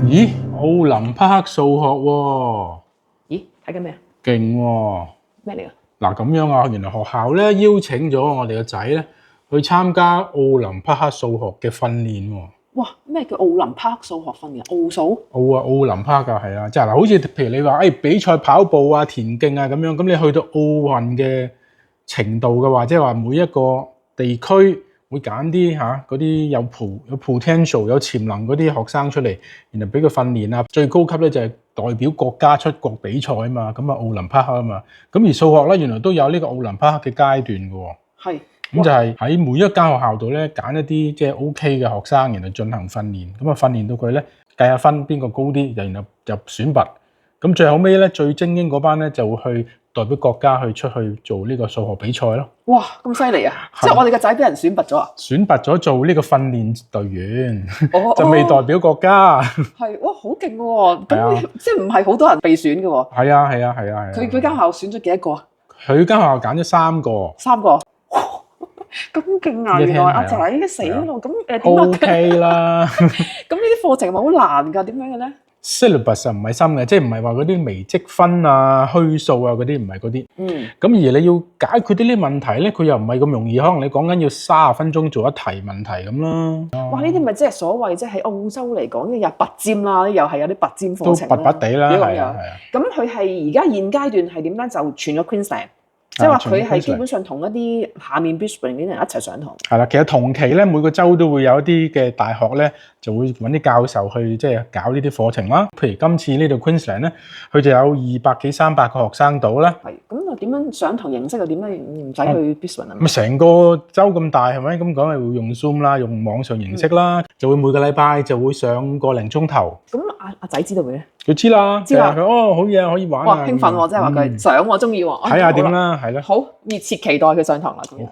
咦，奧林匹克數學喎，咦，睇緊咩啊？勁喎！咩嚟㗎？嗱咁樣啊，原來學校咧邀請咗我哋個仔咧去參加奧林匹克數學嘅訓練喎。哇！咩叫奧林匹克數學訓練？奧數？奧林匹克㗎，係啊，即係嗱，好似譬如你話比賽跑步啊、田徑啊咁樣，咁你去到奧運嘅程度嘅話，即係話每一個地區會揀啲嗰啲有 potential 有潛能嗰啲學生出嚟，然後俾佢訓練啊。最高級咧就係代表國家出國比賽啊嘛，咁啊奧林匹克啊嘛。咁而數學咧原來都有呢個奧林匹克嘅階段嘅喎。係。咁就係喺每一間學校度咧揀一啲即係 OK 嘅學生，然後進行訓練。咁啊訓練到佢咧計下分邊個高啲，然後入選拔。咁最後尾咧最精英嗰班咧就會去代表國家去出去做呢個數學比賽咯。哇！咁犀利啊！即係我哋個仔俾人選拔咗啊！選拔咗做呢個訓練隊員，哦、就未代表國家。係哇，好勁喎！咁即係唔係好多人被選嘅喎？係啊。佢間學校選咗幾多個啊？佢間學校揀咗3個。3個。咁勁啊！原來阿仔死咯，咁點啊 ？OK 啦。咁呢啲課程係咪好難㗎？點樣嘅咧？syllabus 唔係深嘅，即係唔係話嗰啲微積分啊、虛數啊嗰啲，唔係嗰啲。咁而你要解決啲問題咧，佢又唔係咁容易。可能你講緊要30分鐘做一題問題咁啦。哇！呢啲咪即係所謂即係喺澳洲嚟講，又拔尖啦，又係有啲拔尖課程都拔拔地啦，係啊。咁佢係而家現階段係點咧？就傳咗 Queensland。即係話佢係基本上同一啲下面 Brisbane 啲人一齊上堂。係啦，其實同期咧每個州都會有一啲嘅大學咧就會揾啲教授去即係搞呢啲課程啦。譬如今次呢度 Queensland 咧，佢就有200幾300個學生到啦。係，咁啊點樣上堂形式又點咧？唔使去 Brisbane 啊？咁成個州咁大係咪？咁講係會用 Zoom 啦，用網上形式啦，就會每個禮拜就會上個零鐘頭。咁阿仔知道未咧？佢知啦，知啦。佢好嘢可以玩啊！哇，興奮喎！即係話佢想我中意喎。睇下點啦，係啦。好熱切期待佢上堂啦！咁樣。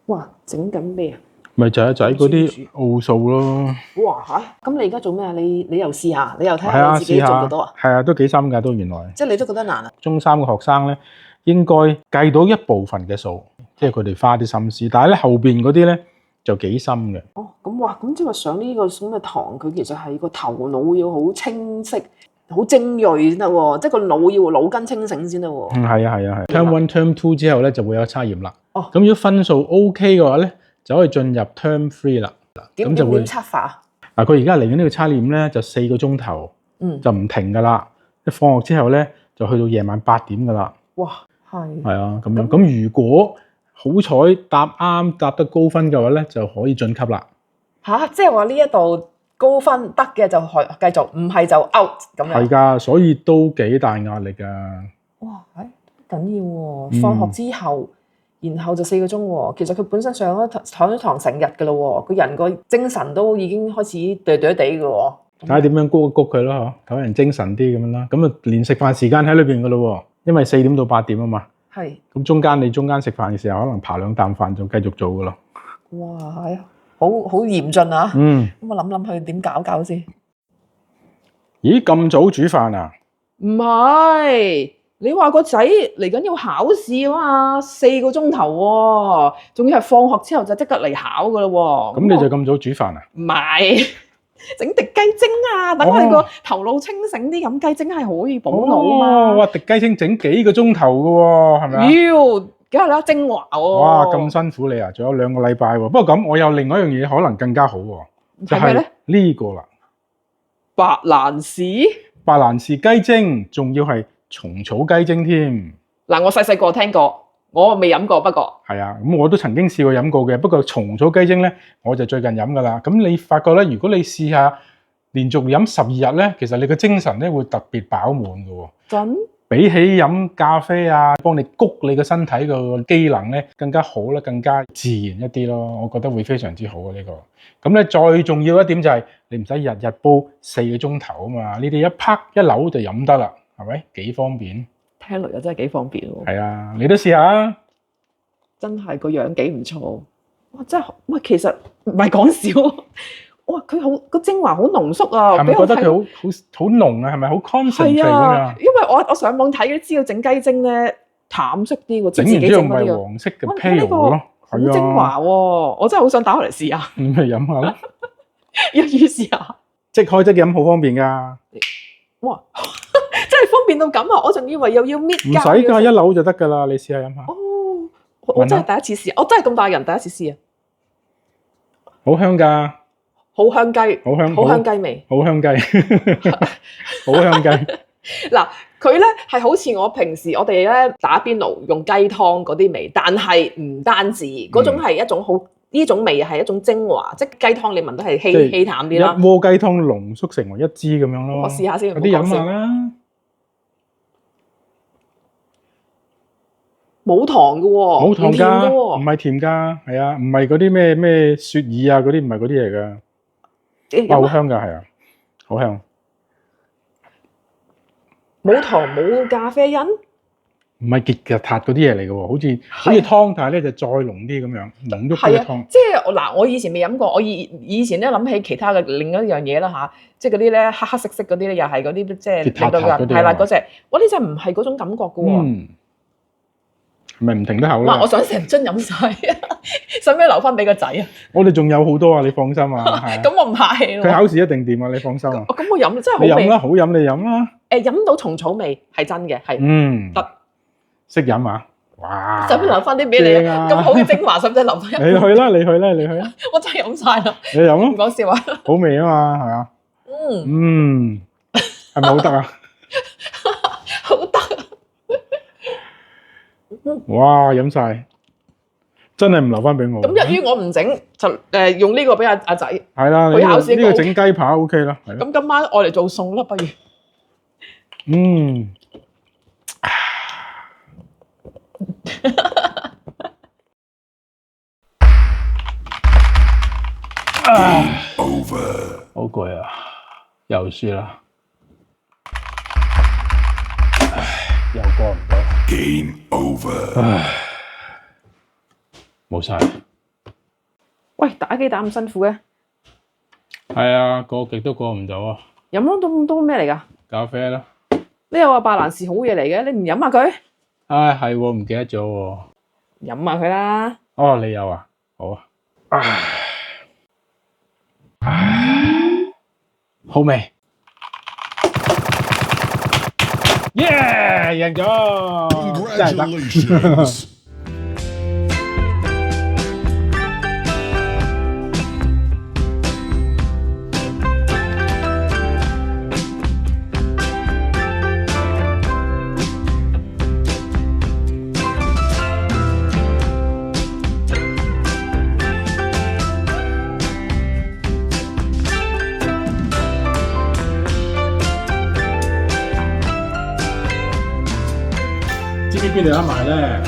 哇！整緊咩啊？咪就係仔嗰啲奧數咯。哇嚇！咁你而家做咩啊？你又試下，你又睇下你自己做得到啊？係啊，都幾深㗎，都原來。即係你都覺得難啊？中3嘅學生咧，應該計到一部分嘅數，即係佢哋花啲心思。但係咧後邊嗰啲咧就幾深嘅。哦，咁哇，咁即係話上呢個咁嘅堂，佢其實係個頭腦要好清晰、好精鋭先得喎，即係個腦要腦筋清醒先得喎。係啊。Term 1、Term 2之後咧就會有測驗啦。哦。咁如果分數 OK 嘅話咧，就可以進入 Term 3啦。點測法啊？嗱，佢而家嚟緊呢個測驗咧就4個鐘頭，就唔停㗎啦。一放學之後咧就去到夜晚8點㗎啦。哇，係。係啊，咁樣。咁如果好彩答得高分嘅話咧，就可以晉級啦。吓，即係話呢一度高分得嘅就繼續，唔係就 out 咁樣。係㗎，所以都幾大壓力㗎。哇，緊要喎！放學之後，然後就4個鐘喎。其實佢本身上咗堂成日㗎咯喎，個人個精神都已經開始哚哚地㗎喎。睇下點樣谷一谷佢咯，嗬，等人精神啲咁樣啦。咁啊，連食飯時間喺裏邊㗎咯喎，因為4點到8點啊嘛。係。咁中間食飯嘅時候，可能扒2啖飯就繼續做㗎咯。哇，係好嚴峻啊！咁我諗佢點搞先。咦，咁早煮飯啊？唔係，你話個仔嚟緊要考試啊嘛，4個鐘頭喎，仲要係放學之後就即刻嚟考㗎喇喎。咁你就咁早煮飯啊？唔係，整滴雞精啊，等佢個頭腦清醒啲，飲雞精係可以補腦嘛。哇，滴雞精整幾個鐘頭㗎喎，係咪啊？妖！梗係啦，精華喎！哇，咁辛苦你啊！仲有2個禮拜喎。不過咁，我有另外一樣嘢可能更加好喎，就係呢個啦。白蘭氏雞精，仲要係蟲草雞精添。嗱，我細個聽過，我未飲過，不過係啊，咁我都曾經試過飲過嘅。不過蟲草雞精咧，我就最近飲噶啦。咁你發覺咧，如果你試下連續飲12日咧，其實你嘅精神咧會特別飽滿嘅喎。真？比起飲咖啡啊，幫你谷你個身體個機能咧更加好啦，更加自然一啲咯。我覺得會非常之好啊呢個。咁咧再重要一點就係你唔使日日煲4個鐘頭啊嘛，你哋一拍一扭就飲得啦，係咪？幾方便？聽落又真係幾方便喎。係啊，你都試下啊！真係個樣幾唔錯。哇！真係喂，其實唔係講笑。哇！佢好個精華好濃縮啊，係咪覺得佢好濃啊？係咪好 concentrate 啊？因為我上網睇嗰啲資料整雞精咧，淡色啲喎，整完之後咪黃色嘅 pale 咯。好精華喎！我真係好想打開嚟試下。咁咪飲下咯，一於試下。即開即飲好方便㗎。哇！真係方便到咁啊！我仲以為又要搣唔使㗎，一扭就得㗎啦。你試下飲下。哦，我真係第一次試，我真係咁大人第一次試啊！好香㗎，好香雞，好香雞味，好香雞，好香雞。嗱，佢咧係好似我平時我哋咧打邊爐用雞湯嗰啲味，但係唔單止嗰種係一種好呢種味係一種精華，即係雞湯你聞到係稀淡啲啦。一鍋雞湯濃縮成為一支咁樣咯。我試下先，有啲飲下啦。冇糖嘅喎，冇糖㗎，唔係甜㗎，係啊，唔係嗰啲咩雪耳啊嗰啲，唔係嗰啲嚟㗎。哇，好香㗎，係啊，好香。冇糖冇咖啡因，唔係結嘅塔嗰啲嘢嚟嘅喎，好似湯，但係咧就再濃啲咁樣，濃郁啲嘅湯。即係嗱，我以前未飲過，我以前咧諗起其他嘅另一樣嘢啦嚇，即係嗰啲咧黑黑色色嗰啲咧，又係嗰啲即係令到人係啦嗰隻，我呢隻唔係嗰種感覺嘅喎。咪唔停得口啦！哇！我想成樽飲晒，使唔使留翻俾個仔啊？我哋仲有好多啊！你放心啊，咁我唔客氣咯。佢考試一定掂啊！你放心啊。咁我飲真係好味。你飲啦，好飲你飲啦。飲到蟲草味係真嘅，係得。識飲啊！哇！使唔使留翻啲俾你啊？咁好嘅精華，使唔使留翻？你去啦！你去啦！你去啦！我真係飲晒啦。你飲咯。唔講笑啊！好味啊嘛，係嘛？係咪好得啊？好得。哇！飲晒，真係唔留翻俾我。咁一於我唔整，就用呢個俾阿仔。係啦，佢考試呢個整雞扒 OK 啦。咁今晚我嚟做餸啦，不如。好攰啊，又輸啦，又過唔到。Game over。唉，冇晒。喂，打機打咁辛苦嘅？係啊，過極都過唔到啊。飲咗都咩嚟㗎？咖啡啦。你又話白蘭氏好嘢嚟嘅，你唔飲下佢？唉，係喎，唔記得咗喎。飲下佢啦。哦，你有啊？好啊。好味。耶！贏咗，真係得。知唔知邊度有得賣咧？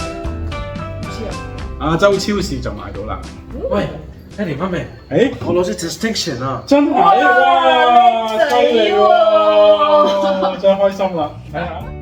唔知啊！亞洲超市就買到啦。喂，睇嚟翻未？誒，我攞咗 distinction 啊！真係哇，犀利喎！真開心啦！睇下。